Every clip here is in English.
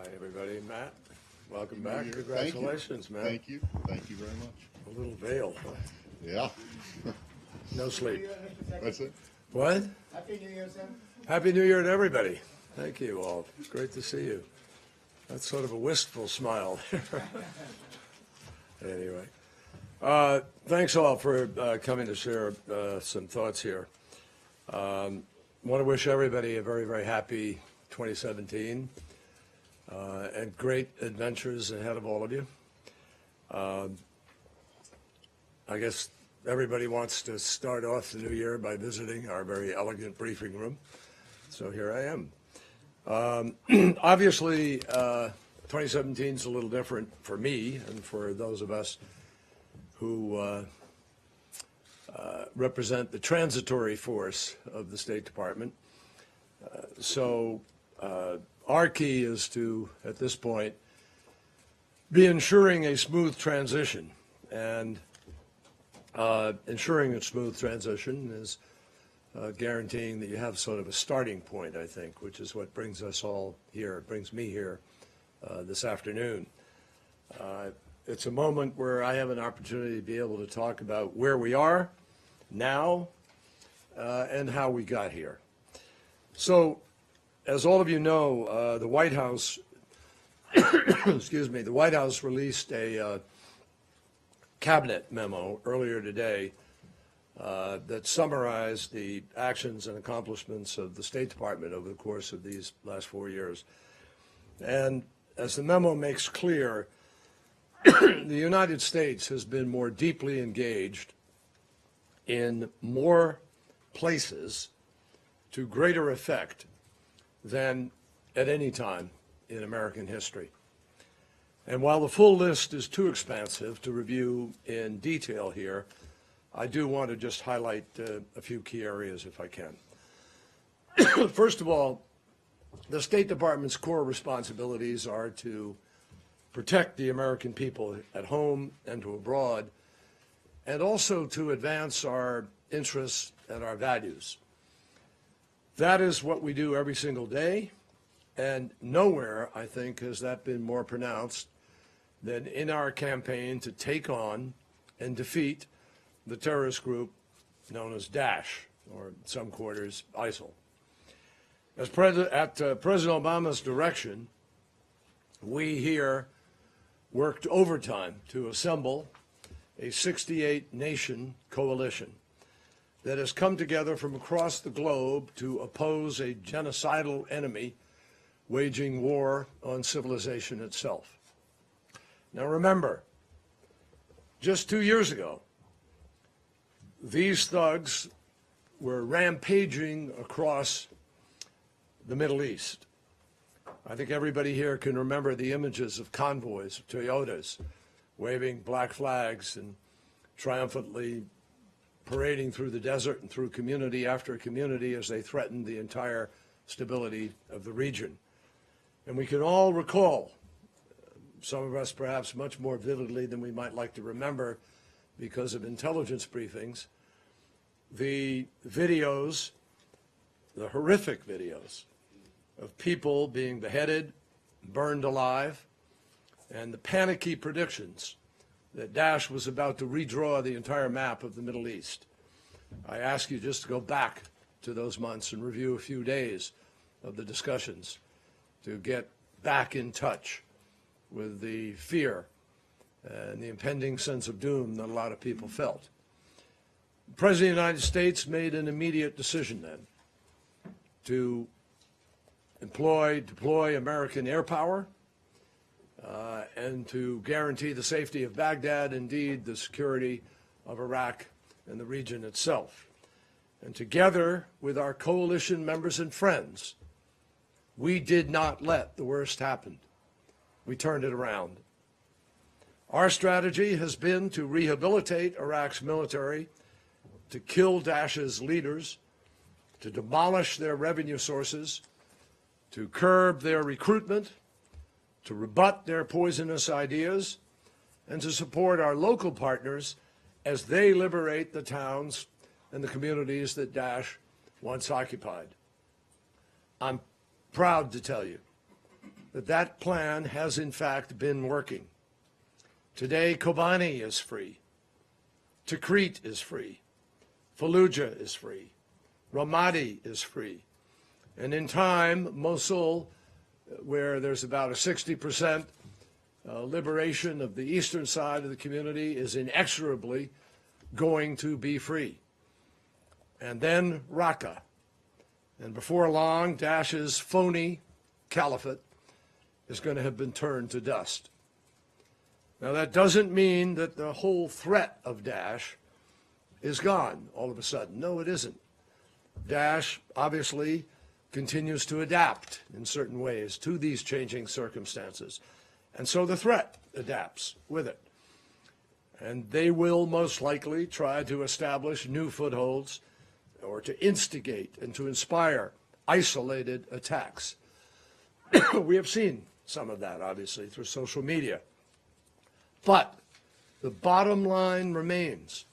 Hi, everybody. Matt, welcome back. Year. Congratulations, man. Thank you. Thank you very much. A little veil, huh? Yeah. No sleep. That's it. What? Happy New Year, Sam. Happy New Year to everybody. Thank you all. It's great to see you. That's sort of a wistful smile. Anyway, thanks all for coming to share some thoughts here. Want to wish everybody a very, very happy 2017 and great adventures ahead of all of you. I guess everybody wants to start off the new year by visiting our very elegant briefing room. So here I am. Obviously, 2017 is a little different for me and for those of us who represent the transitory force of the State Department. So our key is to, at this point, be ensuring a smooth transition. And ensuring a smooth transition is guaranteeing that you have sort of a starting point, I think, which is what brings us all here, brings me here this afternoon. It's a moment where I have an opportunity to be able to talk about where we are now and how we got here. So, as all of you know, the White House, excuse me, the White House released a cabinet memo earlier today that summarized the actions and accomplishments of the State Department over the course of these last 4 years. And as the memo makes clear, the United States has been more deeply engaged in more places to greater effect than at any time in American history. And while the full list is too expansive to review in detail here, I do want to just highlight a few key areas if I can. First of all, the State Department's core responsibilities are to protect the American people at home and to abroad, and also to advance our interests and our values. That is what we do every single day, and nowhere, I think, has that been more pronounced than in our campaign to take on and defeat the terrorist group known as Daesh, or in some quarters, ISIL. At President Obama's direction, we here worked overtime to assemble a 68-nation coalition that has come together from across the globe to oppose a genocidal enemy waging war on civilization itself. Now remember, just 2 years ago, these thugs were rampaging across the Middle East. I think everybody here can remember the images of convoys of Toyotas waving black flags and triumphantly parading through the desert and through community after community as they threatened the entire stability of the region. And we can all recall, some of us perhaps much more vividly than we might like to remember because of intelligence briefings, the videos, the horrific videos of people being beheaded, burned alive, and the panicky predictions that Daesh was about to redraw the entire map of the Middle East. I ask you just to go back to those months and review a few days of the discussions to get back in touch with the fear and the impending sense of doom that a lot of people felt. The President of the United States made an immediate decision then to deploy American air power and to guarantee the safety of Baghdad, indeed the security of Iraq and the region itself. And together with our coalition members and friends, we did not let the worst happen. We turned it around. Our strategy has been to rehabilitate Iraq's military, to kill Daesh's leaders, to demolish their revenue sources, to curb their recruitment, to rebut their poisonous ideas, and to support our local partners as they liberate the towns and the communities that Daesh once occupied. I'm proud to tell you that that plan has in fact been working. Today, Kobani is free. Tikrit is free. Fallujah is free. Ramadi is free. And in time, Mosul, where there's about a 60% liberation of the eastern side of the community, is inexorably going to be free. And then Raqqa. And before long, Daesh's phony caliphate is going to have been turned to dust. Now, that doesn't mean that the whole threat of Daesh is gone all of a sudden. No, it isn't. Daesh obviously continues to adapt in certain ways to these changing circumstances. And so the threat adapts with it. And they will most likely try to establish new footholds or to instigate and to inspire isolated attacks. We have seen some of that, obviously, through social media. But the bottom line remains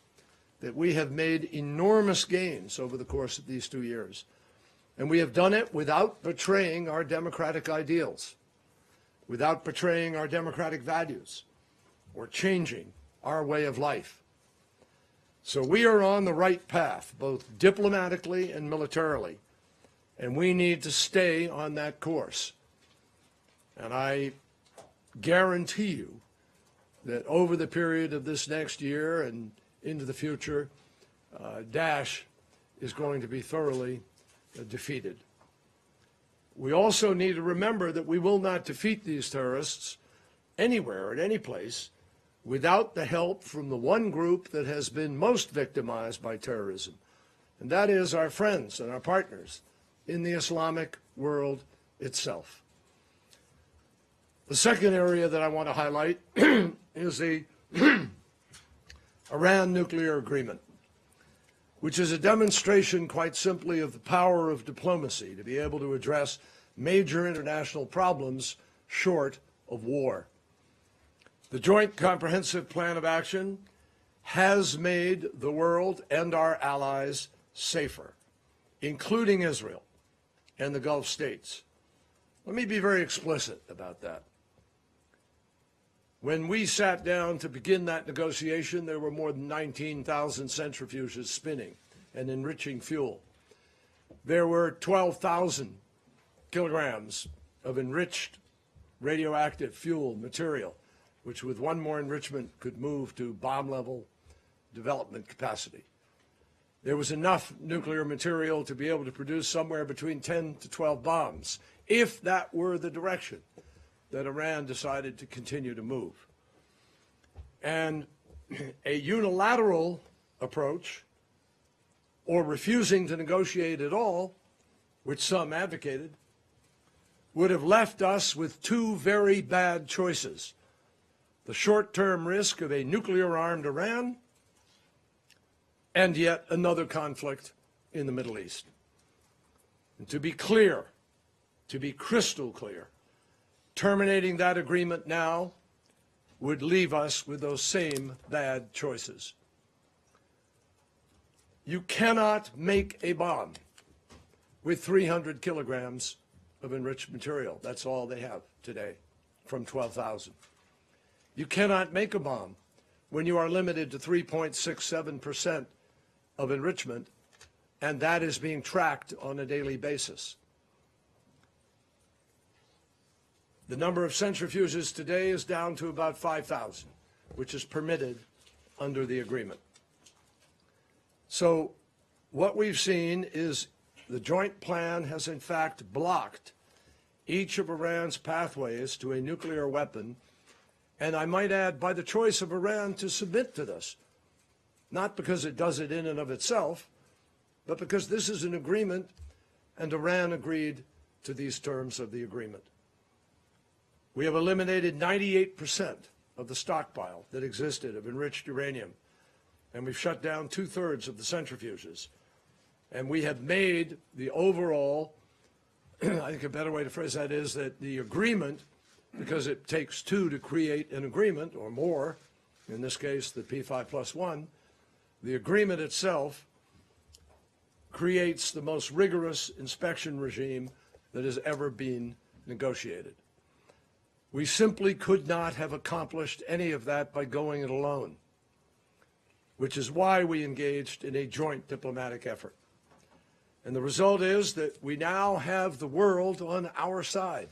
that we have made enormous gains over the course of these 2 years. And we have done it without betraying our democratic ideals, without betraying our democratic values, or changing our way of life. So we are on the right path, both diplomatically and militarily, and we need to stay on that course. And I guarantee you that over the period of this next year and into the future, Daesh is going to be thoroughly defeated. We also need to remember that we will not defeat these terrorists anywhere, at any place, without the help from the one group that has been most victimized by terrorism, and that is our friends and our partners in the Islamic world itself. The second area that I want to highlight is the Iran nuclear agreement, which is a demonstration, quite simply, of the power of diplomacy to be able to address major international problems short of war. The Joint Comprehensive Plan of Action has made the world and our allies safer, including Israel and the Gulf states. Let me be very explicit about that. When we sat down to begin that negotiation, there were more than 19,000 centrifuges spinning and enriching fuel. There were 12,000 kilograms of enriched radioactive fuel material, which with one more enrichment could move to bomb-level development capacity. There was enough nuclear material to be able to produce somewhere between 10 to 12 bombs, if that were the direction that Iran decided to continue to move. And a unilateral approach, or refusing to negotiate at all, which some advocated, would have left us with two very bad choices: the short-term risk of a nuclear-armed Iran and yet another conflict in the Middle East. And to be clear, to be crystal clear, terminating that agreement now would leave us with those same bad choices. You cannot make a bomb with 300 kilograms of enriched material. That's all they have today from 12,000. You cannot make a bomb when you are limited to 3.67% of enrichment, and that is being tracked on a daily basis. The number of centrifuges today is down to about 5,000, which is permitted under the agreement. So what we've seen is the joint plan has in fact blocked each of Iran's pathways to a nuclear weapon, and I might add, by the choice of Iran to submit to this, not because it does it in and of itself, but because this is an agreement and Iran agreed to these terms of the agreement. We have eliminated 98% of the stockpile that existed of enriched uranium, and we've shut down 2/3 of the centrifuges. And we have made the overall, I think a better way to phrase that is that the agreement, because it takes two to create an agreement, or more, in this case the P5+1, the agreement itself creates the most rigorous inspection regime that has ever been negotiated. We simply could not have accomplished any of that by going it alone, which is why we engaged in a joint diplomatic effort. And the result is that we now have the world on our side,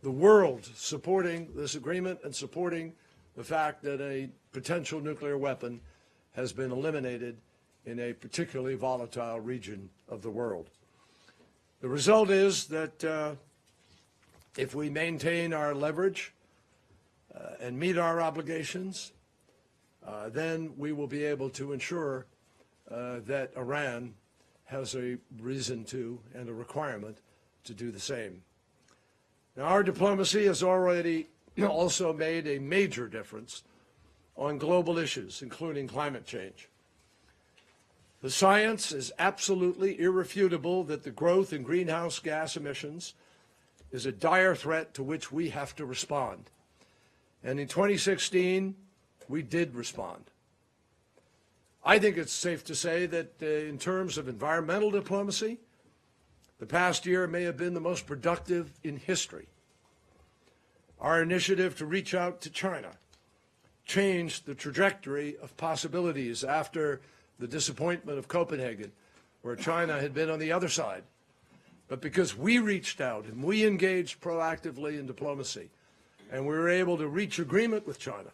the world supporting this agreement and supporting the fact that a potential nuclear weapon has been eliminated in a particularly volatile region of the world. The result is that if we maintain our leverage and meet our obligations, then we will be able to ensure that Iran has a reason to and a requirement to do the same. Now, our diplomacy has already also made a major difference on global issues, including climate change. The science is absolutely irrefutable that the growth in greenhouse gas emissions is a dire threat to which we have to respond. And in 2016, we did respond. I think it's safe to say that in terms of environmental diplomacy, the past year may have been the most productive in history. Our initiative to reach out to China changed the trajectory of possibilities after the disappointment of Copenhagen, where China had been on the other side. But because we reached out and we engaged proactively in diplomacy, and we were able to reach agreement with China,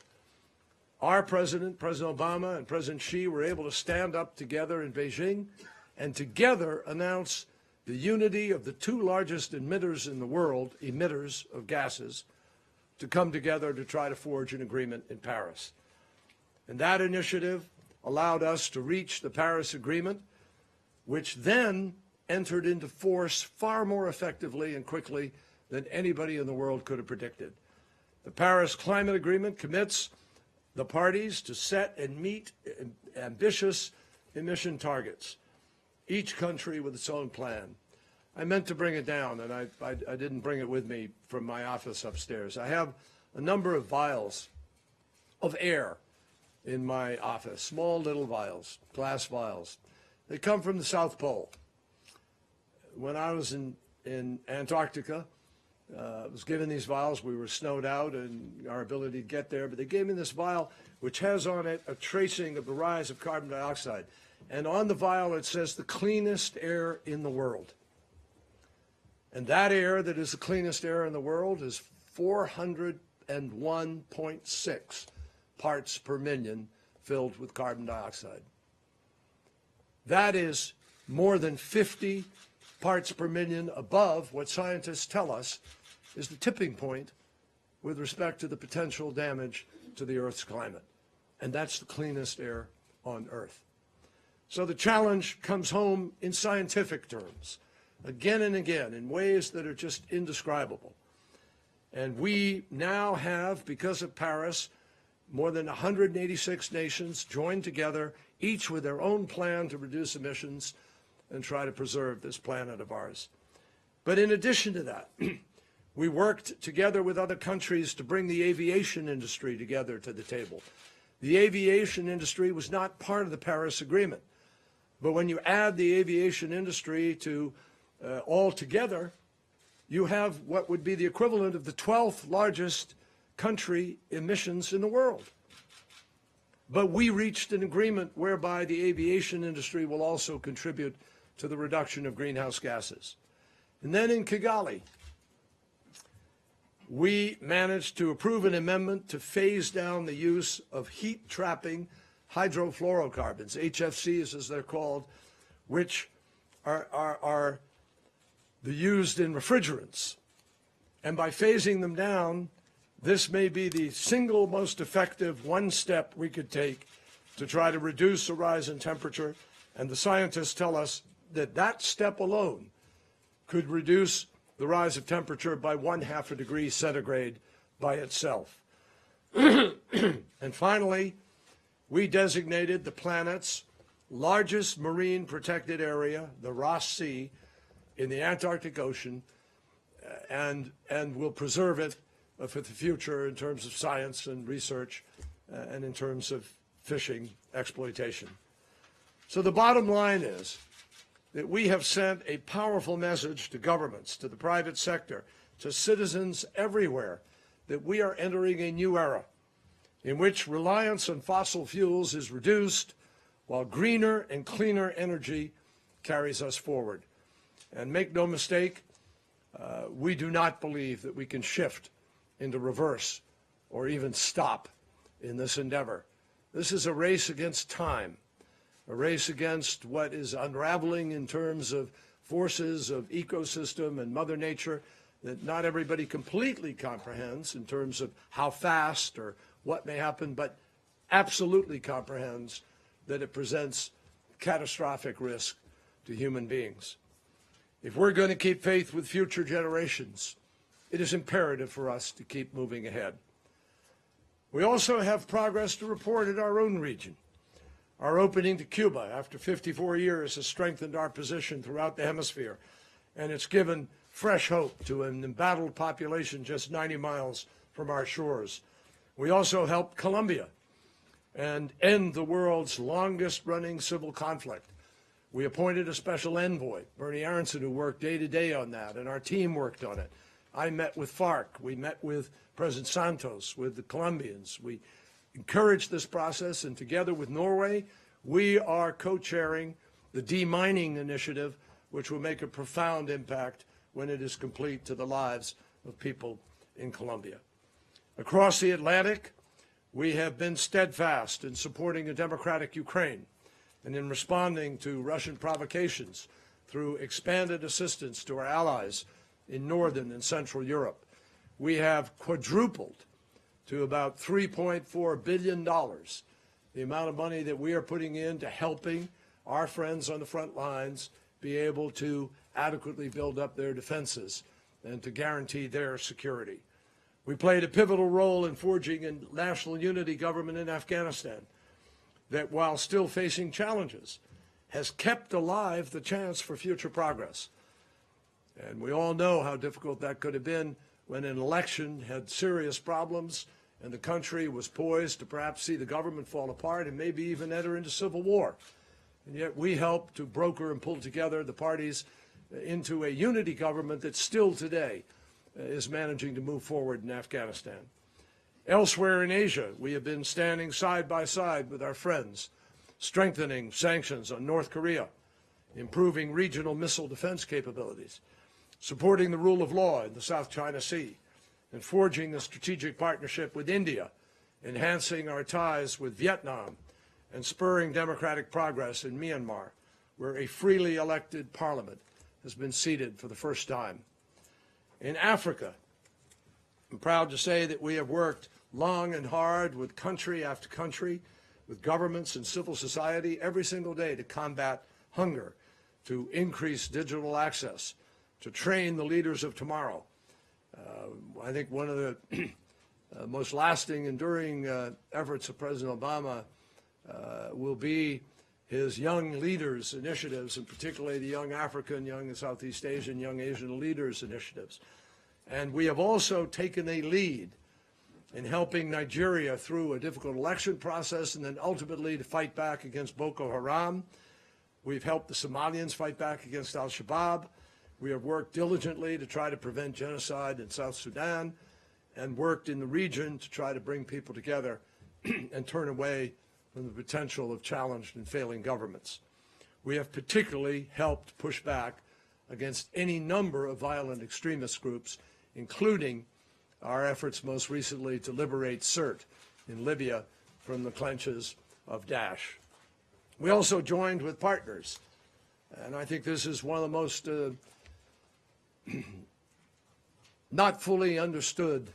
our president, President Obama, and President Xi were able to stand up together in Beijing and together announce the unity of the two largest emitters in the world, emitters of gases, to come together to try to forge an agreement in Paris. And that initiative allowed us to reach the Paris Agreement, which then entered into force far more effectively and quickly than anybody in the world could have predicted. The Paris Climate Agreement commits the parties to set and meet ambitious emission targets, each country with its own plan. I meant to bring it down, and I didn't bring it with me from my office upstairs. I have a number of vials of air in my office, small little vials, glass vials. They come from the South Pole. When I was in Antarctica, I was given these vials. We were snowed out and our ability to get there, but they gave me this vial which has on it a tracing of the rise of carbon dioxide. And on the vial it says the cleanest air in the world. And that air that is the cleanest air in the world is 401.6 parts per million filled with carbon dioxide. That is more than 50 parts per million above what scientists tell us is the tipping point with respect to the potential damage to the Earth's climate. And that's the cleanest air on Earth. So the challenge comes home in scientific terms, again and again, in ways that are just indescribable. And we now have, because of Paris, more than 186 nations joined together, each with their own plan to reduce emissions and try to preserve this planet of ours. But in addition to that, we worked together with other countries to bring the aviation industry together to the table. The aviation industry was not part of the Paris Agreement. But when you add the aviation industry to all together, you have what would be the equivalent of the 12th largest country emissions in the world. But we reached an agreement whereby the aviation industry will also contribute to the reduction of greenhouse gases. And then in Kigali, we managed to approve an amendment to phase down the use of heat-trapping hydrofluorocarbons, HFCs as they're called, which are used in refrigerants. And by phasing them down, this may be the single most effective one step we could take to try to reduce the rise in temperature. And the scientists tell us that that step alone could reduce the rise of temperature by 1/2 degree centigrade by itself. And finally, we designated the planet's largest marine protected area, the Ross Sea, in the Antarctic Ocean, and will preserve it for the future in terms of science and research and in terms of fishing exploitation. So the bottom line is that we have sent a powerful message to governments, to the private sector, to citizens everywhere, that we are entering a new era in which reliance on fossil fuels is reduced while greener and cleaner energy carries us forward. And make no mistake, we do not believe that we can shift into reverse or even stop in this endeavor. This is a race against time, a race against what is unraveling in terms of forces of ecosystem and Mother Nature that not everybody completely comprehends in terms of how fast or what may happen, but absolutely comprehends that it presents catastrophic risk to human beings. If we're going to keep faith with future generations, it is imperative for us to keep moving ahead. We also have progress to report in our own region. Our opening to Cuba after 54 years has strengthened our position throughout the hemisphere, and it's given fresh hope to an embattled population just 90 miles from our shores. We also helped Colombia and end the world's longest-running civil conflict. We appointed a special envoy, Bernie Aronson, who worked day to day on that, and our team worked on it. I met with FARC. We met with President Santos, with the Colombians. We encouraged this process, and together with Norway, we are co-chairing the demining initiative, which will make a profound impact when it is complete to the lives of people in Colombia. Across the Atlantic, we have been steadfast in supporting a democratic Ukraine and in responding to Russian provocations through expanded assistance to our allies in Northern and Central Europe. We have quadrupled to about $3.4 billion the amount of money that we are putting into helping our friends on the front lines be able to adequately build up their defenses and to guarantee their security. We played a pivotal role in forging a national unity government in Afghanistan that, while still facing challenges, has kept alive the chance for future progress. And we all know how difficult that could have been when an election had serious problems and the country was poised to perhaps see the government fall apart and maybe even enter into civil war. And yet we helped to broker and pull together the parties into a unity government that still today is managing to move forward in Afghanistan. Elsewhere in Asia, we have been standing side by side with our friends, strengthening sanctions on North Korea, improving regional missile defense capabilities, supporting the rule of law in the South China Sea, and forging a strategic partnership with India, enhancing our ties with Vietnam, and spurring democratic progress in Myanmar, where a freely elected parliament has been seated for the first time. In Africa, I'm proud to say that we have worked long and hard with country after country, with governments and civil society every single day to combat hunger, to increase digital access, to train the leaders of tomorrow. I think one of the most lasting, enduring efforts of President Obama will be his Young Leaders initiatives, and particularly the Young African, Young Southeast Asian, Young Asian Leaders initiatives. And we have also taken a lead in helping Nigeria through a difficult election process and then ultimately to fight back against Boko Haram. We've helped the Somalians fight back against al-Shabaab. We have worked diligently to try to prevent genocide in South Sudan and worked in the region to try to bring people together and turn away from the potential of challenged and failing governments. We have particularly helped push back against any number of violent extremist groups, including our efforts most recently to liberate Sirte in Libya from the clutches of Daesh. We also joined with partners, and I think this is one of the most not fully understood,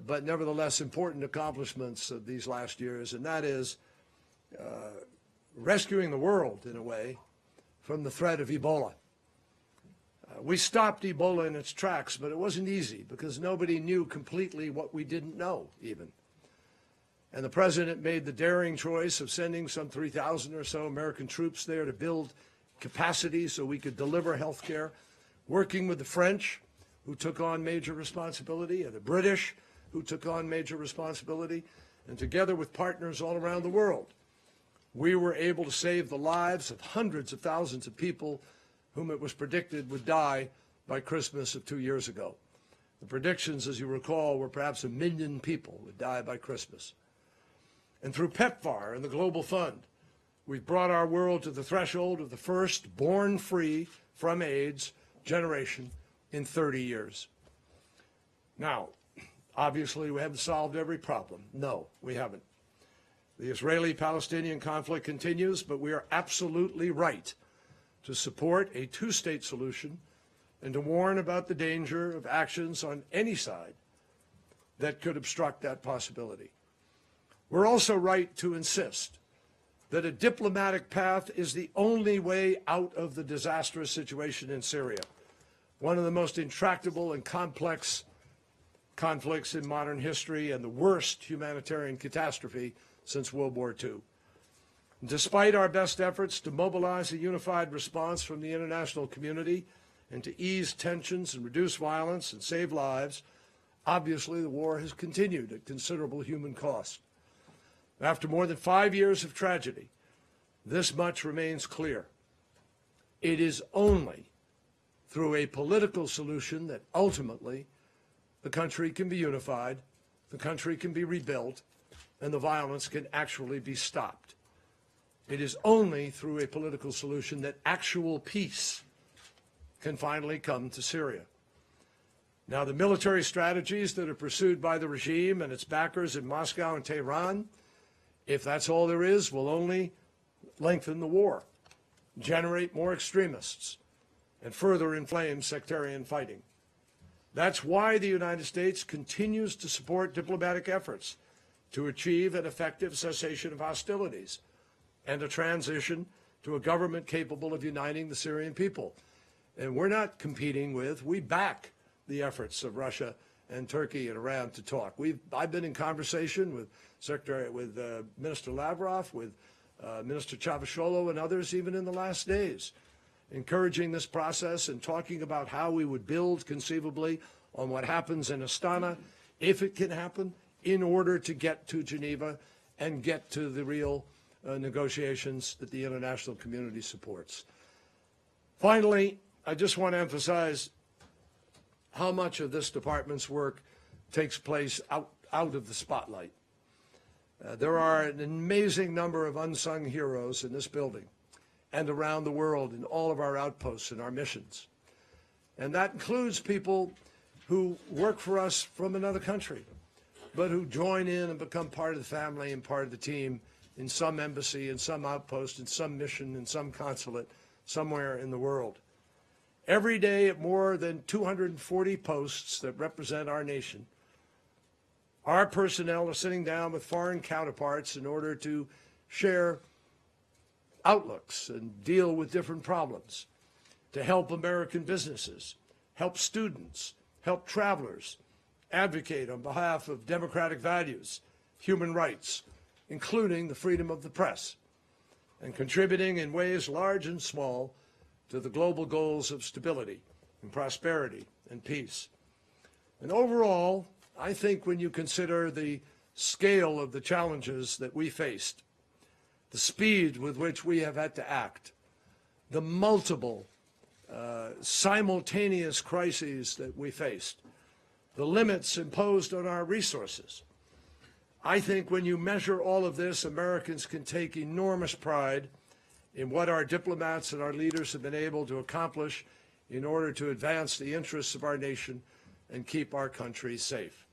but nevertheless important accomplishments of these last years, and that is rescuing the world, in a way, from the threat of Ebola. We stopped Ebola in its tracks, but it wasn't easy because nobody knew completely what we didn't know, even. And the president made the daring choice of sending some 3,000 or so American troops there to build capacity so we could deliver health care, working with the French, who took on major responsibility, and the British, who took on major responsibility, and together with partners all around the world, we were able to save the lives of hundreds of thousands of people whom it was predicted would die by Christmas of 2 years ago. The predictions, as you recall, were perhaps 1 million people would die by Christmas. And through PEPFAR and the Global Fund, we've brought our world to the threshold of the first born free from AIDS generation in 30 years. Now, obviously, we haven't solved every problem. No, we haven't. The Israeli-Palestinian conflict continues, but we are absolutely right to support a two-state solution and to warn about the danger of actions on any side that could obstruct that possibility. We're also right to insist that a diplomatic path is the only way out of the disastrous situation in Syria, one of the most intractable and complex conflicts in modern history and the worst humanitarian catastrophe since World War II. Despite our best efforts to mobilize a unified response from the international community and to ease tensions and reduce violence and save lives, obviously the war has continued at considerable human cost. After more than 5 years of tragedy, this much remains clear. It is only through a political solution that ultimately the country can be unified, the country can be rebuilt, and the violence can actually be stopped. It is only through a political solution that actual peace can finally come to Syria. Now, the military strategies that are pursued by the regime and its backers in Moscow and Tehran, if that's all there is, will only lengthen the war, generate more extremists, and further inflame sectarian fighting. That's why the United States continues to support diplomatic efforts to achieve an effective cessation of hostilities and a transition to a government capable of uniting the Syrian people. And we're not competing with, we back the efforts of Russia and Turkey and Iran to talk. I've been in conversation with Minister Lavrov, with Minister Cavusoglu and others even in the last days, encouraging this process and talking about how we would build conceivably on what happens in Astana, if it can happen, in order to get to Geneva and get to the real negotiations that the international community supports. Finally, I just want to emphasize how much of this department's work takes place out of the spotlight. There are an amazing number of unsung heroes in this building and around the world in all of our outposts and our missions. And that includes people who work for us from another country, but who join in and become part of the family and part of the team in some embassy, in some outpost, in some mission, in some consulate, somewhere in the world. Every day at more than 240 posts that represent our nation, our personnel are sitting down with foreign counterparts in order to share outlooks and deal with different problems, to help American businesses, help students, help travelers, advocate on behalf of democratic values, human rights, including the freedom of the press, and contributing in ways large and small to the global goals of stability and prosperity and peace. And overall, I think when you consider the scale of the challenges that we faced, the speed with which we have had to act, the multiple simultaneous crises that we faced, the limits imposed on our resources, I think when you measure all of this, Americans can take enormous pride in what our diplomats and our leaders have been able to accomplish in order to advance the interests of our nation and keep our country safe.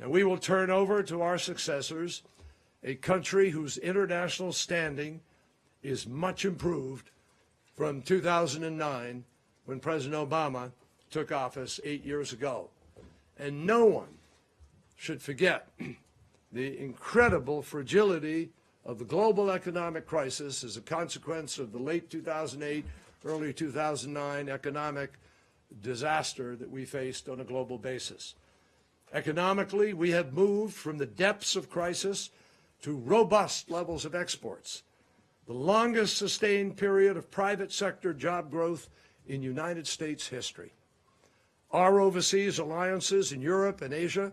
Now, we will turn over to our successors a country whose international standing is much improved from 2009, when President Obama took office 8 years ago. And no one should forget the incredible fragility of the global economic crisis as a consequence of the late 2008, early 2009 economic disaster that we faced on a global basis. Economically, we have moved from the depths of crisis to robust levels of exports, the longest sustained period of private sector job growth in United States history. Our overseas alliances in Europe and Asia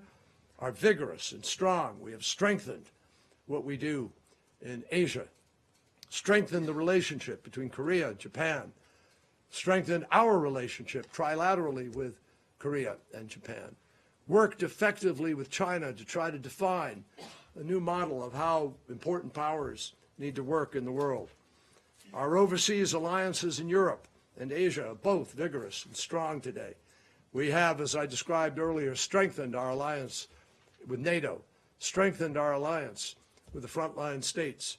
are vigorous and strong. We have strengthened what we do in Asia, strengthened the relationship between Korea and Japan, strengthened our relationship trilaterally with Korea, and Japan. Worked effectively with China to try to define a new model of how important powers need to work in the world. Our overseas alliances in Europe and Asia are both vigorous and strong today. We have, as I described earlier, strengthened our alliance with NATO, strengthened our alliance with the frontline states.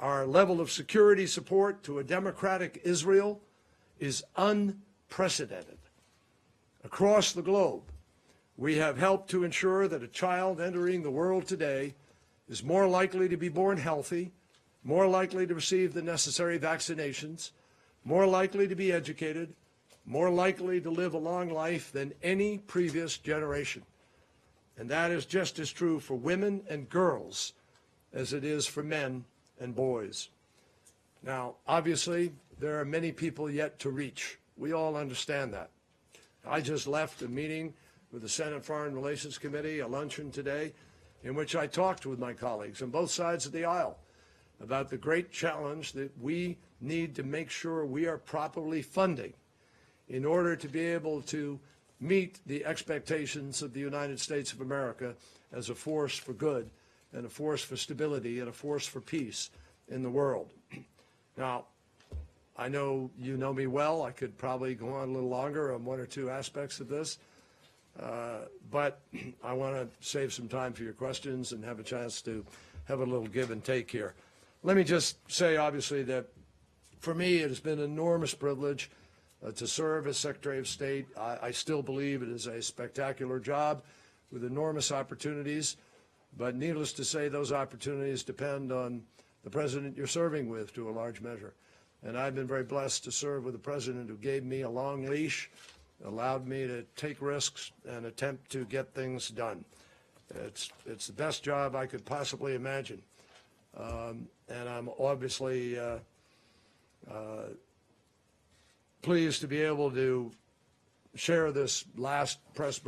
Our level of security support to a democratic Israel is unprecedented. Across the globe, we have helped to ensure that a child entering the world today is more likely to be born healthy, more likely to receive the necessary vaccinations, more likely to be educated, more likely to live a long life than any previous generation. And that is just as true for women and girls as it is for men and boys. Now, obviously, there are many people yet to reach. We all understand that. I just left a meeting with the Senate Foreign Relations Committee, a luncheon today, in which I talked with my colleagues on both sides of the aisle about the great challenge that we need to make sure we are properly funding in order to be able to meet the expectations of the United States of America as a force for good and a force for stability and a force for peace in the world. Now, I know you know me well. I could probably go on a little longer on one or two aspects of this, but I want to save some time for your questions and have a chance to have a little give and take here. Let me just say, obviously, that for me it has been an enormous privilege to serve as Secretary of State. I still believe it is a spectacular job with enormous opportunities, but needless to say, those opportunities depend on the president you're serving with to a large measure. And I've been very blessed to serve with a president who gave me a long leash, allowed me to take risks and attempt to get things done. It's the best job I could possibly imagine. And I'm obviously pleased to be able to share this last press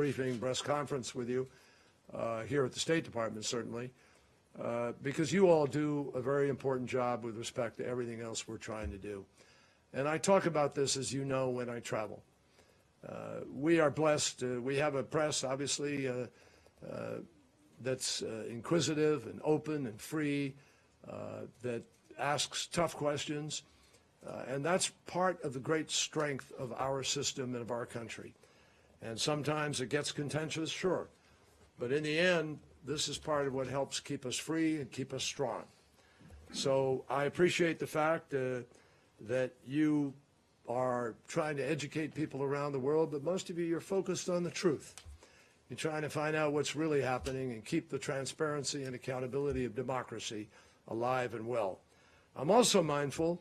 conference with you here at the State Department, certainly, because you all do a very important job with respect to everything else we're trying to do. And I talk about this, as you know, when I travel. We are blessed. We have a press, obviously, that's inquisitive and open and free, that asks tough questions. And that's part of the great strength of our system and of our country. And sometimes it gets contentious, sure. But in the end, this is part of what helps keep us free and keep us strong. So I appreciate the fact that you are trying to educate people around the world, but most of you, you're focused on the truth. You're trying to find out what's really happening and keep the transparency and accountability of democracy alive and well. I'm also mindful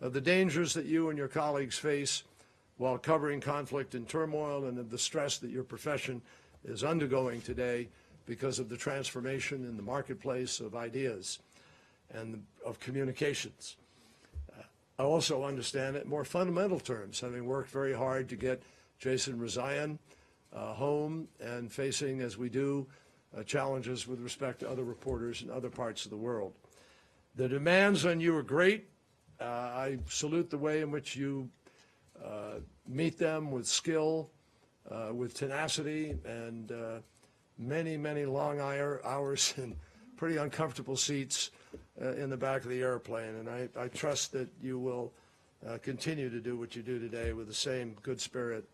of the dangers that you and your colleagues face while covering conflict and turmoil, and of the stress that your profession is undergoing today because of the transformation in the marketplace of ideas and of communications. I also understand it in more fundamental terms, having worked very hard to get Jason Rezaian home and facing, as we do, challenges with respect to other reporters in other parts of the world. The demands on you are great. I salute the way in which you meet them with skill, with tenacity, and many, many long hours and pretty uncomfortable seats in the back of the airplane. And I trust that you will continue to do what you do today with the same good spirit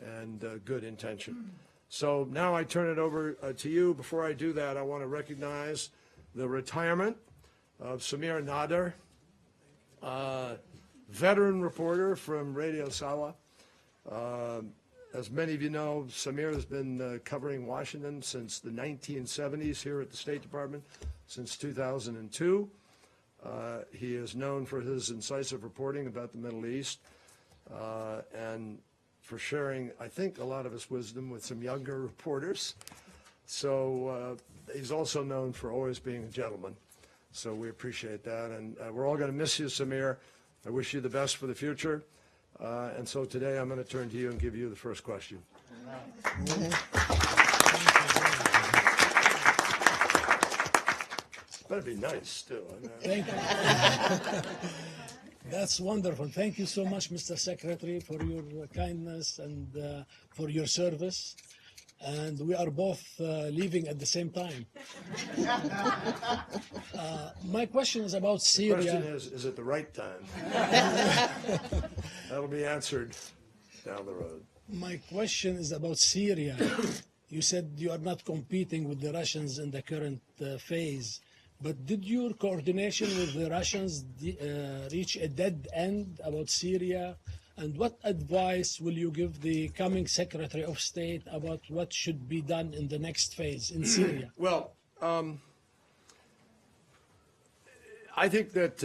and good intention. So now I turn it over to you. Before I do that, I want to recognize the retirement of Samir Nader, veteran reporter from Radio Sawa. As many of you know, Samir has been covering Washington since the 1970s here at the State Department, since 2002. He is known for his incisive reporting about the Middle East and for sharing, I think, a lot of his wisdom with some younger reporters. So he's also known for always being a gentleman. So we appreciate that. And we're all going to miss you, Samir. I wish you the best for the future. And so today I'm going to turn to you and give you the first question. Better be nice, too. Thank you. That's wonderful. Thank you so much, Mr. Secretary, for your kindness and for your service. And we are both leaving at the same time. My question is about Syria. Question is it the right time? That'll be answered down the road. My question is about Syria. You said you are not competing with the Russians in the current phase, but did your coordination with the Russians reach a dead end about Syria? And what advice will you give the coming Secretary of State about what should be done in the next phase in Syria? Well, I think that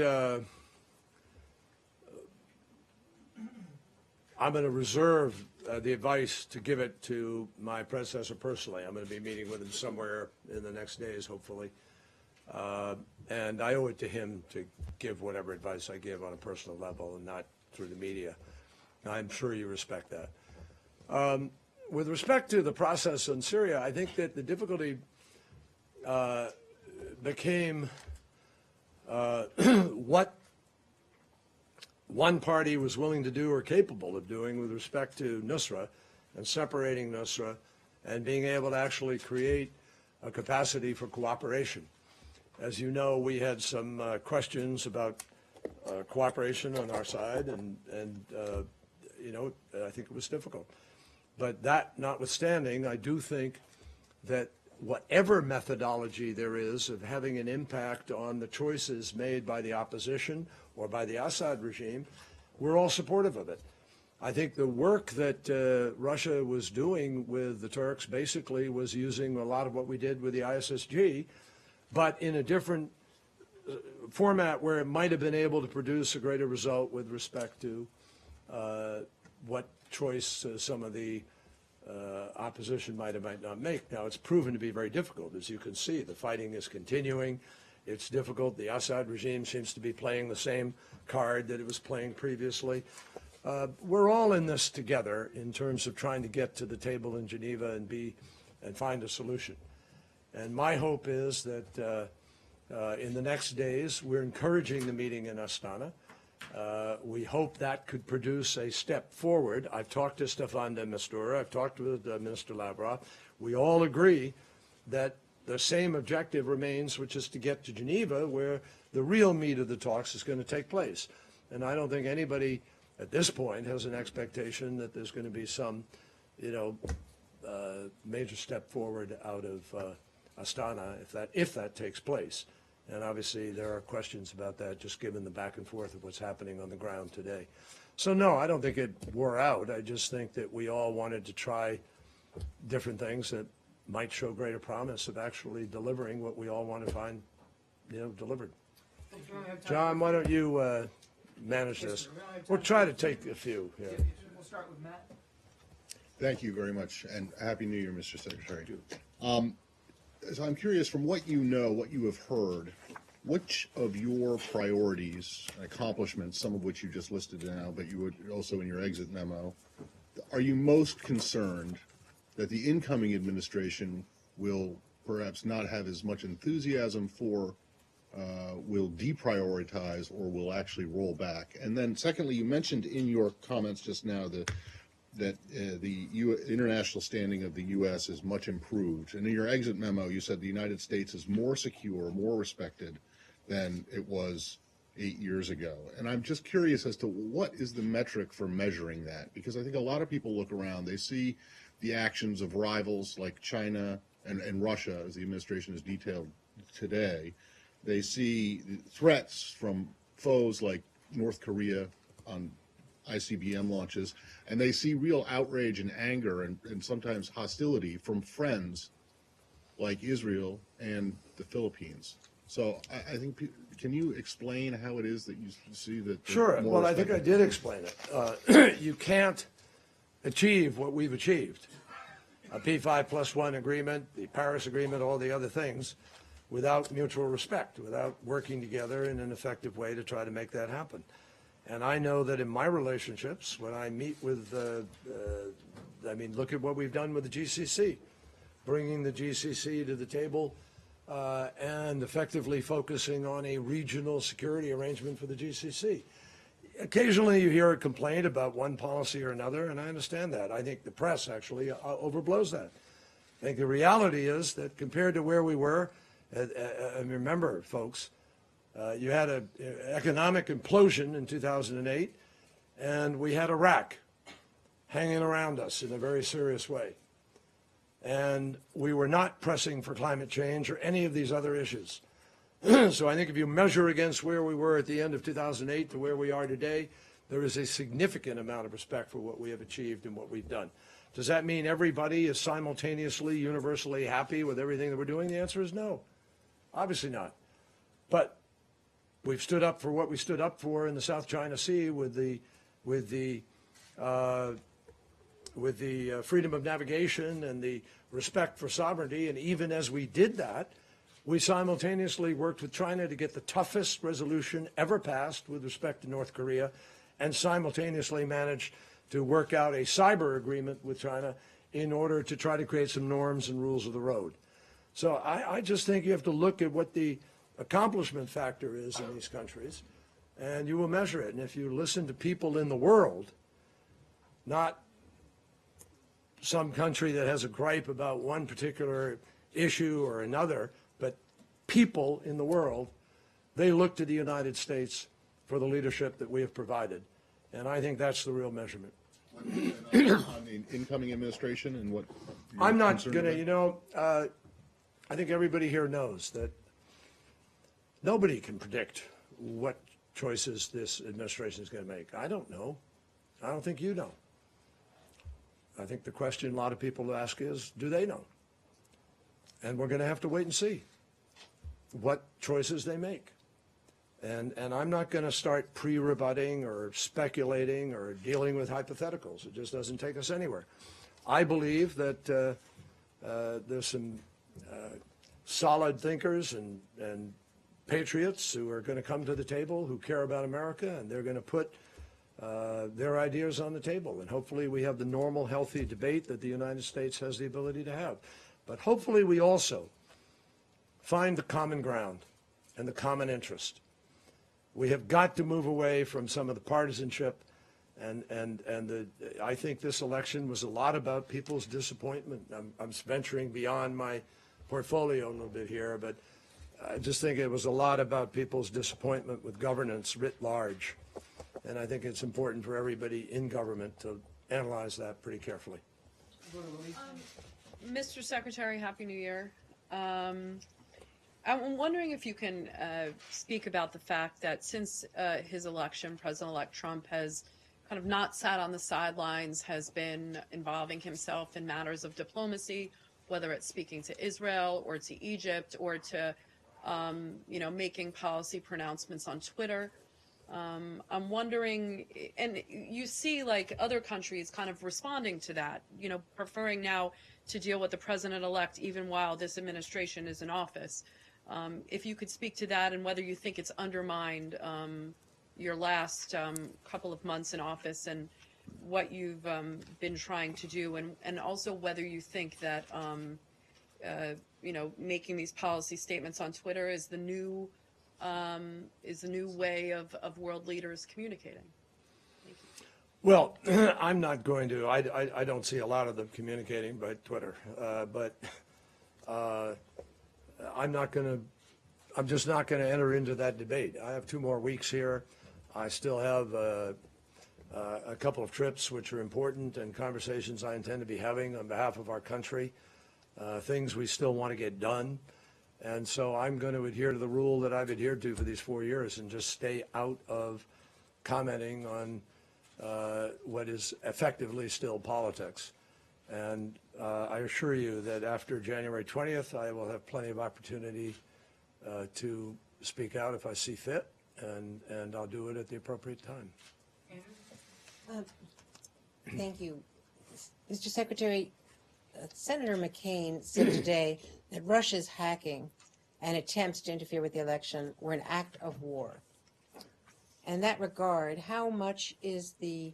I'm going to reserve the advice to give it to my predecessor personally. I'm going to be meeting with him somewhere in the next days, hopefully. And I owe it to him to give whatever advice I give on a personal level and not through the media. I'm sure you respect that. With respect to the process in Syria, I think that the difficulty became what one party was willing to do or capable of doing with respect to Nusra and separating Nusra and being able to actually create a capacity for cooperation. As you know, we had some questions about cooperation on our side, and you know, I think it was difficult. But that notwithstanding, I do think that whatever methodology there is of having an impact on the choices made by the opposition or by the Assad regime, we're all supportive of it. I think the work that Russia was doing with the Turks basically was using a lot of what we did with the ISSG, but in a different format where it might have been able to produce a greater result with respect to what choice some of the opposition might not make. Now, it's proven to be very difficult. As you can see, the fighting is continuing. It's difficult. The Assad regime seems to be playing the same card that it was playing previously. We're all in this together in terms of trying to get to the table in Geneva and find a solution. And my hope is that in the next days, we're encouraging the meeting in Astana. We hope that could produce a step forward. I've talked to Staffan de Mistura. I've talked with Minister Lavrov. We all agree that the same objective remains, which is to get to Geneva, where the real meat of the talks is going to take place. And I don't think anybody at this point has an expectation that there's going to be some, you know, major step forward out of Astana if that takes place. And obviously there are questions about that, just given the back and forth of what's happening on the ground today. So no, I don't think it wore out. I just think that we all wanted to try different things that might show greater promise of actually delivering what we all want to find, you know, delivered. John, why don't you manage this? We'll try to take a few. Yeah. We'll start with Matt. Thank you very much, and Happy New Year, Mr. Secretary. So I'm curious, from what you know, what you have heard, which of your priorities and accomplishments, some of which you just listed now, but you would also in your exit memo, are you most concerned that the incoming administration will perhaps not have as much enthusiasm for, will deprioritize, or will actually roll back? And then secondly, you mentioned in your comments just now that the international standing of the U.S. is much improved. And in your exit memo, you said the United States is more secure, more respected than it was 8 years ago. And I'm just curious as to what is the metric for measuring that? Because I think a lot of people look around, they see the actions of rivals like China and Russia, as the administration has detailed today. They see threats from foes like North Korea on ICBM launches, and they see real outrage and anger and sometimes hostility from friends like Israel and the Philippines. So I think, can you explain how it is that you see that? Sure. Well, I think I did explain it. You can't achieve what we've achieved, a P5+1 agreement, the Paris Agreement, all the other things, without mutual respect, without working together in an effective way to try to make that happen. And I know that in my relationships, when I meet with, I mean, look at what we've done with the GCC, bringing the GCC to the table and effectively focusing on a regional security arrangement for the GCC. occasionally you hear a complaint about one policy or another, and I understand that. I think the press actually overblows that. I think the reality is that compared to where we were, and remember, folks, you had an economic implosion in 2008, and we had Iraq hanging around us in a very serious way. And we were not pressing for climate change or any of these other issues. So I think if you measure against where we were at the end of 2008 to where we are today, there is a significant amount of respect for what we have achieved and what we've done. Does that mean everybody is simultaneously, universally happy with everything that we're doing? The answer is no. Obviously not. But we've stood up for what we stood up for in the South China Sea with the freedom of navigation and the respect for sovereignty. And even as we did that, we simultaneously worked with China to get the toughest resolution ever passed with respect to North Korea, and simultaneously managed to work out a cyber agreement with China in order to try to create some norms and rules of the road. So I just think you have to look at what the accomplishment factor is in these countries, and you will measure it. And if you listen to people in the world, not some country that has a gripe about one particular issue or another, but people in the world, they look to the United States for the leadership that we have provided. And I think that's the real measurement. On the incoming administration and what you're I'm not concerned going to, about? you know, I think everybody here knows that nobody can predict what choices this administration is going to make. I don't know. I don't think you know. I think the question a lot of people ask is, do they know? And we're going to have to wait and see what choices they make. And I'm not going to start pre-rebutting or speculating or dealing with hypotheticals. It just doesn't take us anywhere. I believe that there's some solid thinkers and patriots who are going to come to the table, who care about America, and they're going to put their ideas on the table. And hopefully we have the normal, healthy debate that the United States has the ability to have. But hopefully we also find the common ground and the common interest. We have got to move away from some of the partisanship, and I think this election was a lot about people's disappointment. I'm venturing beyond my portfolio a little bit here, but I just think it was a lot about people's disappointment with governance writ large. And I think it's important for everybody in government to analyze that pretty carefully. Mr. Secretary, Happy New Year. I'm wondering if you can speak about the fact that since his election, President-elect Trump has kind of not sat on the sidelines, has been involving himself in matters of diplomacy, whether it's speaking to Israel or to Egypt or to, making policy pronouncements on Twitter. I'm wondering, and you see like other countries kind of responding to that, preferring now to deal with the president-elect even while this administration is in office. If you could speak to that and whether you think it's undermined your last couple of months in office and what you've been trying to do, and also whether you think that making these policy statements on Twitter is the new way of world leaders communicating. Well, I'm not going to. I don't see a lot of them communicating by Twitter, but I'm just not going to enter into that debate. I have 2 more weeks here. I still have a couple of trips which are important and conversations I intend to be having on behalf of our country, things we still want to get done. And so I'm going to adhere to the rule that I've adhered to for these 4 years and just stay out of commenting on what is effectively still politics. And I assure you that after January 20th, I will have plenty of opportunity to speak out if I see fit, and I'll do it at the appropriate time. Thank you. Mr. Secretary, Senator McCain said today that Russia's hacking and attempts to interfere with the election were an act of war. In that regard, how much is the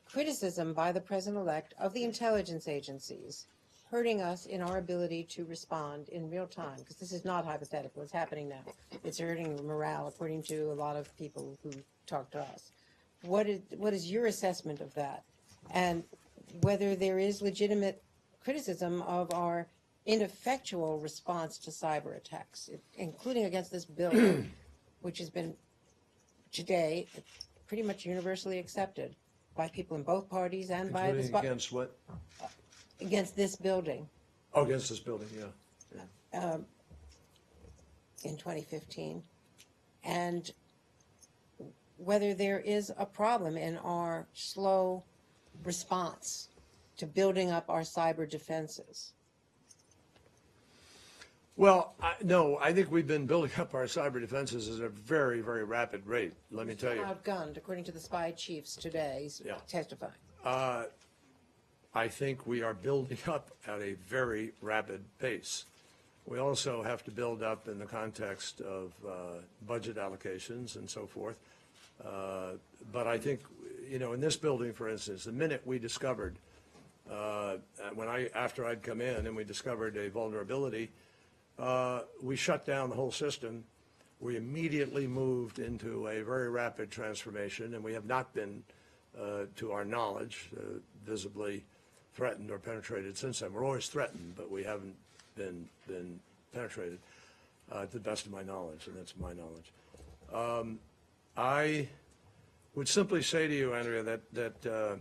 criticism by the president-elect of the intelligence agencies hurting us in our ability to respond in real time? Because this is not hypothetical. It's happening now. It's hurting morale, according to a lot of people who talk to us. what is your assessment of that? And whether there is legitimate criticism of our ineffectual response to cyber attacks, including against this building, which has been today pretty much universally accepted by people in both parties and by the Including against what? against this building Oh, against this building, yeah. in 2015, and whether there is a problem in our slow response to building up our cyber defenses. Well, no, I think we've been building up our cyber defenses at a very, very rapid rate, let me tell you. Outgunned, according to the spy chiefs today Yeah. testifying. I think we are building up at a very rapid pace. We also have to build up in the context of budget allocations and so forth. But I think, you know, in this building, for instance, the minute we discovered, after I'd come in and we discovered a vulnerability, we shut down the whole system. We immediately moved into a very rapid transformation, and we have not been, to our knowledge, visibly threatened or penetrated since then. We're always threatened, but we haven't been penetrated, to the best of my knowledge, and that's my knowledge. I would simply say to you, Andrea, that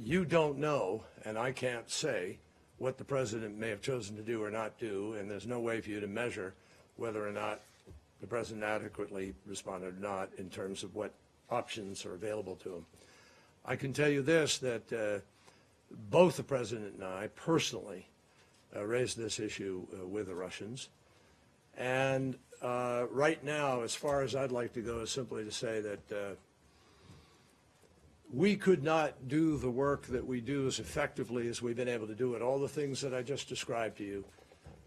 you don't know, and I can't say, what the president may have chosen to do or not do, and there's no way for you to measure whether or not the president adequately responded or not in terms of what options are available to him. I can tell you this, that both the president and I personally raised this issue with the Russians. And right now, as far as I'd like to go, is simply to say that we could not do the work that we do as effectively as we've been able to do it, all the things that I just described to you,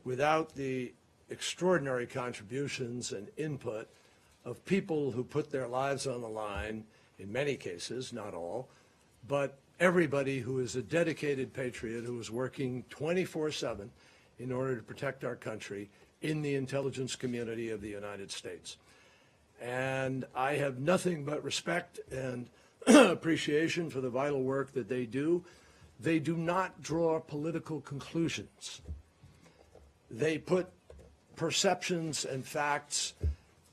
without the extraordinary contributions and input of people who put their lives on the line, in many cases, not all, but everybody who is a dedicated patriot who is working 24/7 in order to protect our country in the intelligence community of the United States. And I have nothing but respect and appreciation for the vital work that they do. They do not draw political conclusions. They put perceptions and facts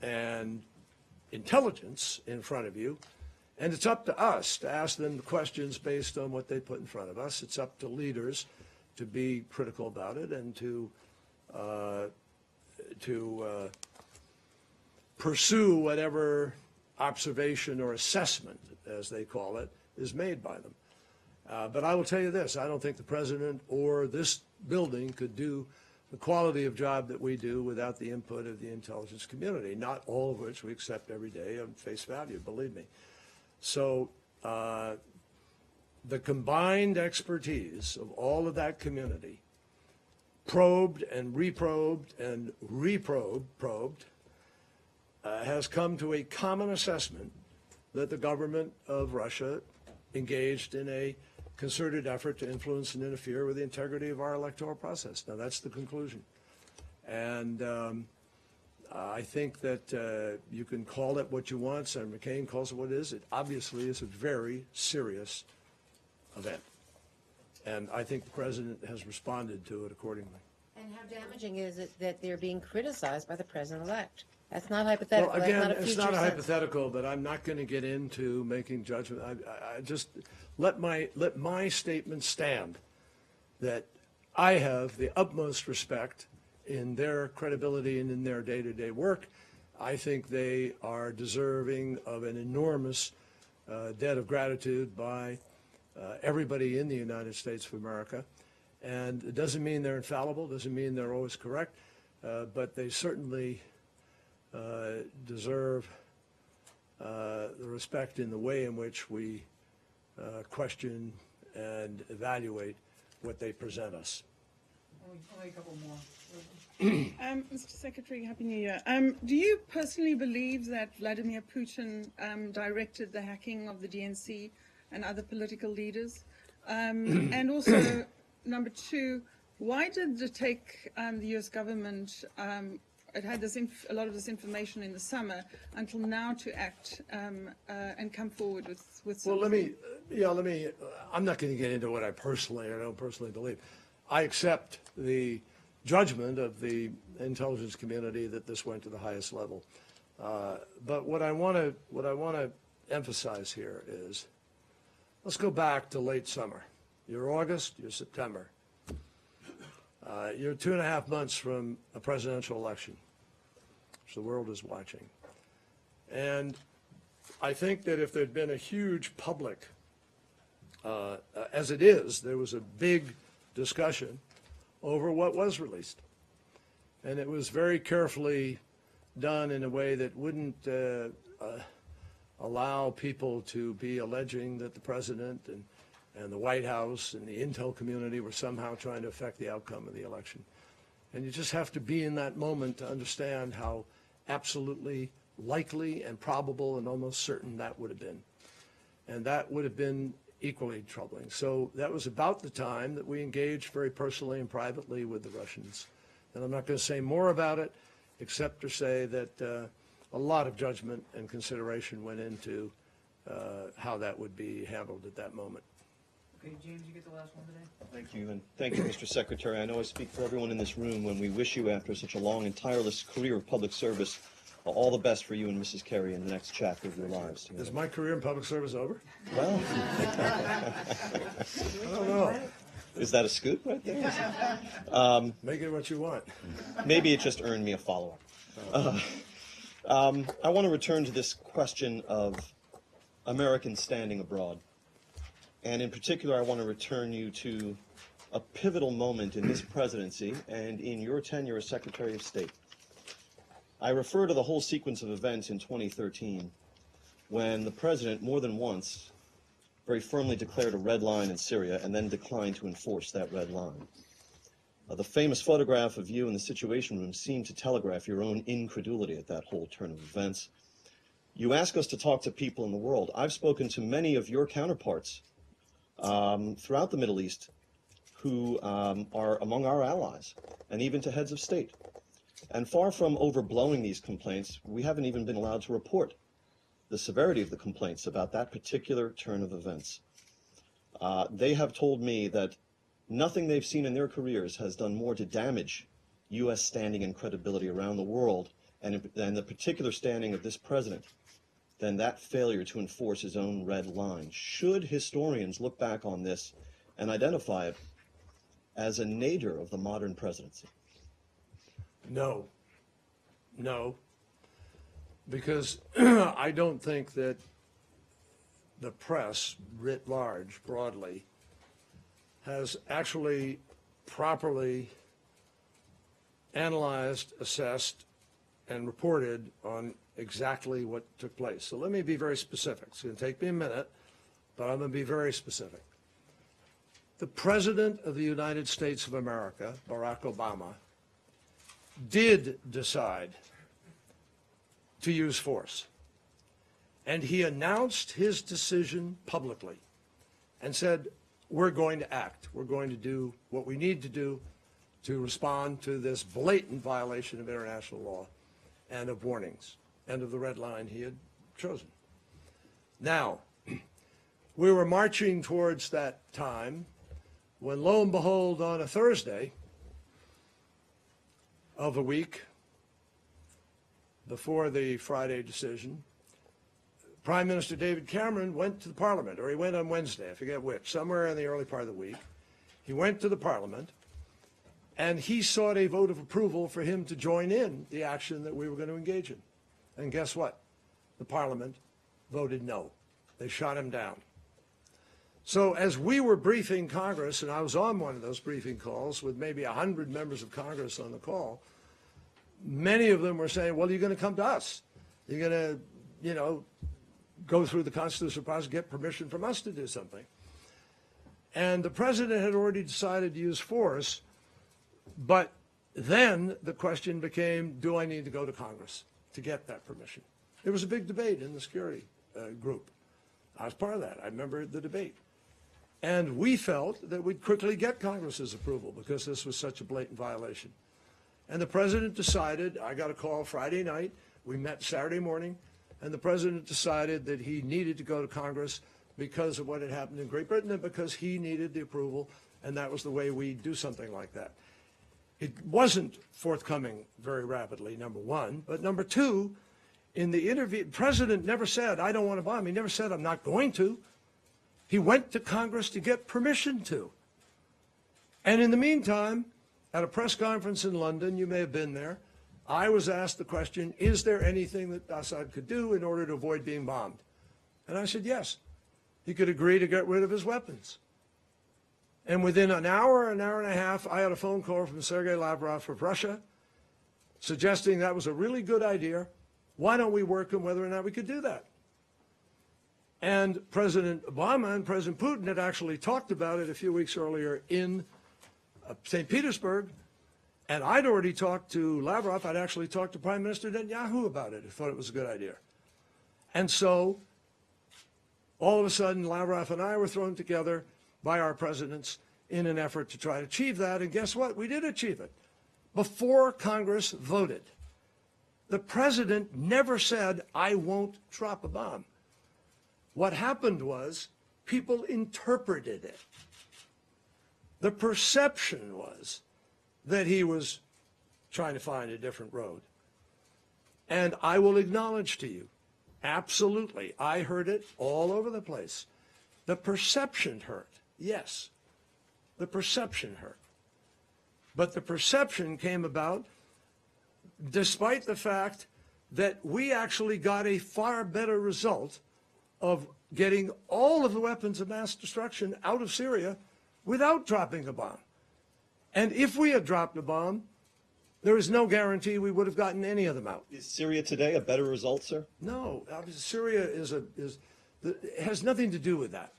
and intelligence in front of you, and it's up to us to ask them questions based on what they put in front of us. It's up to leaders to be critical about it and to pursue whatever observation or assessment, as they call it, is made by them. But I will tell you this, I don't think the president or this building could do the quality of job that we do without the input of the intelligence community, not all of which we accept every day on face value, believe me. So the combined expertise of all of that community, probed and reprobed and reprobed, has come to a common assessment that the government of Russia engaged in a concerted effort to influence and interfere with the integrity of our electoral process. Now, that's the conclusion. And I think that you can call it what you want. Senator McCain calls it what it is. It obviously is a very serious event. And I think the president has responded to it accordingly. And how damaging is it that they're being criticized by the president-elect? That's not hypothetical. Well, again, That's not a it's future not a sense. hypothetical, but I'm not going to get into making judgment. I just let my statement stand that I have the utmost respect in their credibility and in their day-to-day work. I think they are deserving of an enormous debt of gratitude by everybody in the United States of America. And it doesn't mean they're infallible, doesn't mean they're always correct, but they certainly deserve the respect in the way in which we question and evaluate what they present us. Only a couple more. Mr. Secretary, Happy New Year. Do you personally believe that Vladimir Putin directed the hacking of the DNC and other political leaders? And also, number two, why did it take the U.S. government it had this a lot of this information in the summer until now to act and come forward with Well, something. I'm not going to get into what I don't personally believe. I accept the judgment of the intelligence community that this went to the highest level. But what I want to emphasize here is, let's go back to late summer. You're August, you're September. You're 2.5 months from a presidential election, which the world is watching. And I think that if there'd been a huge public, as it is, there was a big discussion over what was released. And it was very carefully done in a way that wouldn't allow people to be alleging that the president and the White House and the intel community were somehow trying to affect the outcome of the election. And you just have to be in that moment to understand how absolutely likely and probable and almost certain that would have been. And that would have been equally troubling. So that was about the time that we engaged very personally and privately with the Russians. And I'm not going to say more about it, except to say that a lot of judgment and consideration went into how that would be handled at that moment. Okay, James, you get the last one today. Thank you, and thank you, Mr. Secretary. I know I speak for everyone in this room when we wish you, after such a long and tireless career of public service, all the best for you and Mrs. Kerry in the next chapter of your lives together. Is my career in public service over? Well, I don't know. is that a scoop right there? Make it what you want. Maybe it just earned me a follow-up. I want to return to this question of Americans standing abroad. And in particular, I want to return you to a pivotal moment in this presidency and in your tenure as Secretary of State. I refer to the whole sequence of events in 2013 when the president more than once very firmly declared a red line in Syria and then declined to enforce that red line. The famous photograph of you in the Situation Room seemed to telegraph your own incredulity at that whole turn of events. You ask us to talk to people in the world. I've spoken to many of your counterparts throughout the Middle East who are among our allies, and even to heads of state. And far from overblowing these complaints, we haven't even been allowed to report the severity of the complaints about that particular turn of events. They have told me that nothing they've seen in their careers has done more to damage U.S. standing and credibility around the world, and the particular standing of this president, than that failure to enforce his own red line. Should historians look back on this and identify it as a nadir of the modern presidency? No. Because I don't think that the press, writ large, broadly, has actually properly analyzed, assessed, and reported on exactly what took place. So let me be very specific. It's going to take me a minute, but I'm going to be very specific. The President of the United States of America, Barack Obama, did decide to use force. And he announced his decision publicly and said, we're going to act. We're going to do what we need to do to respond to this blatant violation of international law and of warnings and of the red line he had chosen. Now, we were marching towards that time when, lo and behold, on a Thursday of the week before the Friday decision, Prime Minister David Cameron went to the Parliament, or he went on Wednesday, I forget which, somewhere in the early part of the week. He went to the Parliament, and he sought a vote of approval for him to join in the action that we were going to engage in. And guess what? The Parliament voted no. They shot him down. So as we were briefing Congress, and I was on one of those briefing calls with maybe 100 members of Congress on the call, many of them were saying, well, you're going to come to us. You're going to, go through the constitutional process, get permission from us to do something. And the president had already decided to use force, but then the question became, do I need to go to Congress to get that permission? There was a big debate in the security group. I was part of that. I remember the debate. And we felt that we'd quickly get Congress's approval because this was such a blatant violation. And the president decided, I got a call Friday night, we met Saturday morning, and the president decided that he needed to go to Congress because of what had happened in Great Britain and because he needed the approval, and that was the way we do something like that. It wasn't forthcoming very rapidly, number one, but number two, in the interview, the president never said, I don't want to bomb. He never said, I'm not going to. He went to Congress to get permission to. And in the meantime, at a press conference in London, you may have been there, I was asked the question, is there anything that Assad could do in order to avoid being bombed? And I said, yes. He could agree to get rid of his weapons. And within an hour and a half, I had a phone call from Sergei Lavrov of Russia suggesting that was a really good idea. Why don't we work on whether or not we could do that? And President Obama and President Putin had actually talked about it a few weeks earlier in St. Petersburg. And I'd already talked to Lavrov. I'd actually talked to Prime Minister Netanyahu about it. I thought it was a good idea. And so all of a sudden, Lavrov and I were thrown together by our presidents in an effort to try to achieve that. And guess what? We did achieve it. Before Congress voted, the president never said, I won't drop a bomb. What happened was people interpreted it. The perception was that he was trying to find a different road. And I will acknowledge to you, absolutely, I heard it all over the place. The perception hurt, yes. The perception hurt. But the perception came about despite the fact that we actually got a far better result of getting all of the weapons of mass destruction out of Syria without dropping a bomb. And if we had dropped a bomb, there is no guarantee we would have gotten any of them out. Is Syria today a better result, sir? No, Syria has nothing to do with that.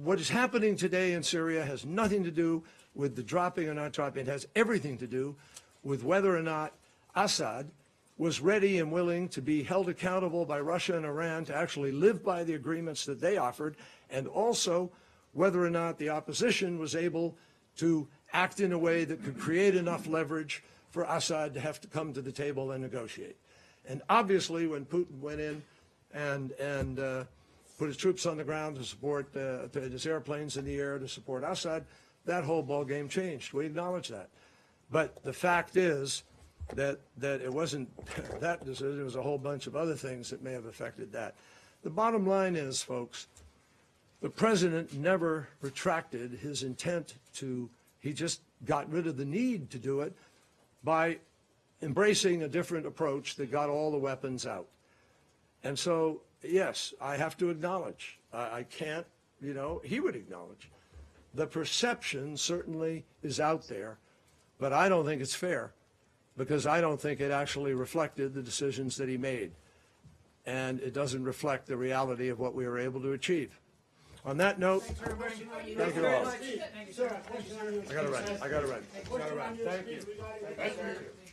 What is happening today in Syria has nothing to do with the dropping or not dropping. It has everything to do with whether or not Assad was ready and willing to be held accountable by Russia and Iran to actually live by the agreements that they offered, and also whether or not the opposition was able to act in a way that could create enough leverage for Assad to have to come to the table and negotiate. And obviously, when Putin went in and put his troops on the ground to support his airplanes in the air to support Assad, that whole ballgame changed. We acknowledge that. But the fact is that it wasn't that decision. It was a whole bunch of other things that may have affected that. The bottom line is, folks, the president never retracted his intent to, he just got rid of the need to do it by embracing a different approach that got all the weapons out. And so, yes, I have to acknowledge, I can't, he would acknowledge, the perception certainly is out there, but I don't think it's fair because I don't think it actually reflected the decisions that he made. And it doesn't reflect the reality of what we were able to achieve. On that note, thank you all. I got to run. Thank you. Thank you.